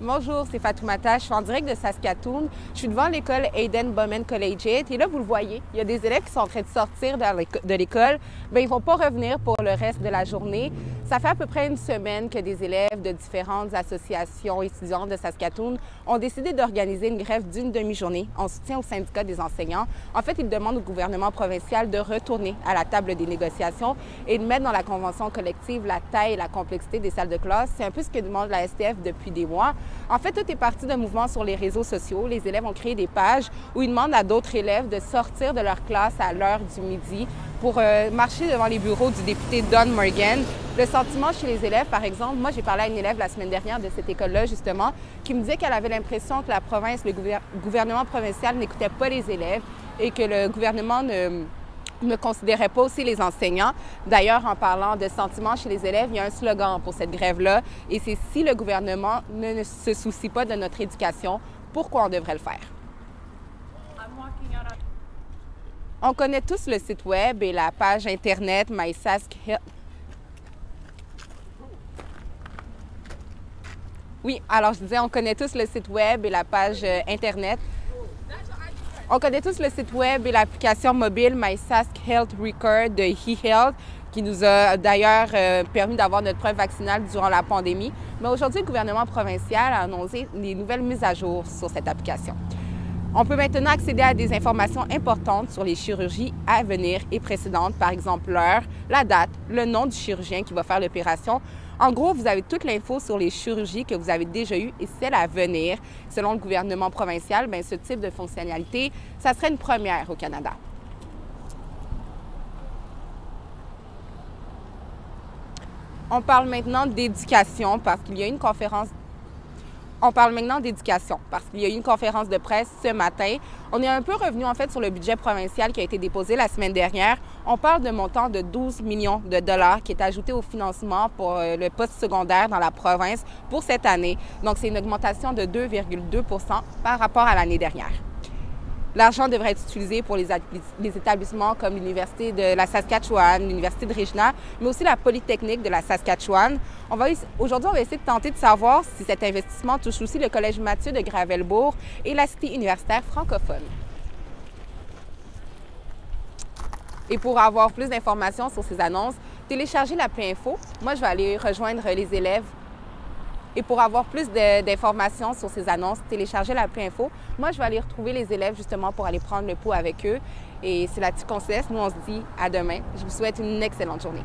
Bonjour, c'est Fatoumata. Je suis en direct de Saskatoon. Je suis devant l'école Hayden Bowman Collegiate. Et là, vous le voyez, il y a des élèves qui sont en train de sortir de l'école. Bien, ils ne vont pas revenir pour le reste de la journée. Ça fait à peu près une semaine que des élèves de différentes associations étudiantes de Saskatoon ont décidé d'organiser une grève d'une demi-journée en soutien au syndicat des enseignants. En fait, ils demandent au gouvernement provincial de retourner à la table des négociations et de mettre dans la convention collective la taille et la complexité des salles de classe. C'est un peu ce que demande la STF depuis des mois. En fait, tout est parti d'un mouvement sur les réseaux sociaux. Les élèves ont créé des pages où ils demandent à d'autres élèves de sortir de leur classe à l'heure du midi pour marcher devant les bureaux du député Don Morgan. Le sentiment chez les élèves, par exemple, moi j'ai parlé à une élève la semaine dernière de cette école-là, justement, qui me disait qu'elle avait l'impression que la province, le gouvernement provincial n'écoutait pas les élèves et que le gouvernement ne considérait pas aussi les enseignants. D'ailleurs, en parlant de sentiments chez les élèves, il y a un slogan pour cette grève-là, et c'est « Si le gouvernement ne se soucie pas de notre éducation, pourquoi on devrait le faire? » On connaît tous le site web et la page Internet MySaskHealth. Oui, alors je disais, on connaît tous le site web et la page Internet. On connaît tous le site web et l'application mobile MySaskHealth Record de eHealth, qui nous a d'ailleurs permis d'avoir notre preuve vaccinale durant la pandémie. Mais aujourd'hui, le gouvernement provincial a annoncé les nouvelles mises à jour sur cette application. On peut maintenant accéder à des informations importantes sur les chirurgies à venir et précédentes, par exemple l'heure, la date, le nom du chirurgien qui va faire l'opération. En gros, vous avez toute l'info sur les chirurgies que vous avez déjà eues et celles à venir. Selon le gouvernement provincial, bien, ce type de fonctionnalité, ça serait une première au Canada. On parle maintenant d'éducation parce qu'il y a une conférence. On parle maintenant d'éducation parce qu'il y a eu une conférence de presse ce matin. On est un peu revenu en fait sur le budget provincial qui a été déposé la semaine dernière. On parle d'un montant de 12 millions de dollars qui est ajouté au financement pour le post-secondaire dans la province pour cette année. Donc, c'est une augmentation de 2,2 % par rapport à l'année dernière. L'argent devrait être utilisé pour les établissements comme l'Université de la Saskatchewan, l'Université de Regina, mais aussi la Polytechnique de la Saskatchewan. Aujourd'hui, on va essayer de tenter de savoir si cet investissement touche aussi le Collège Mathieu de Gravelbourg et la Cité universitaire francophone. Et pour avoir plus d'informations sur ces annonces, téléchargez l'appli Info. Moi, je vais aller rejoindre les élèves. Et pour avoir plus d'informations sur ces annonces, téléchargez l'appli Info. Moi, je vais aller retrouver les élèves justement pour aller prendre le pouls avec eux. Et c'est là-dessus qu'on se laisse. Nous, on se dit à demain. Je vous souhaite une excellente journée.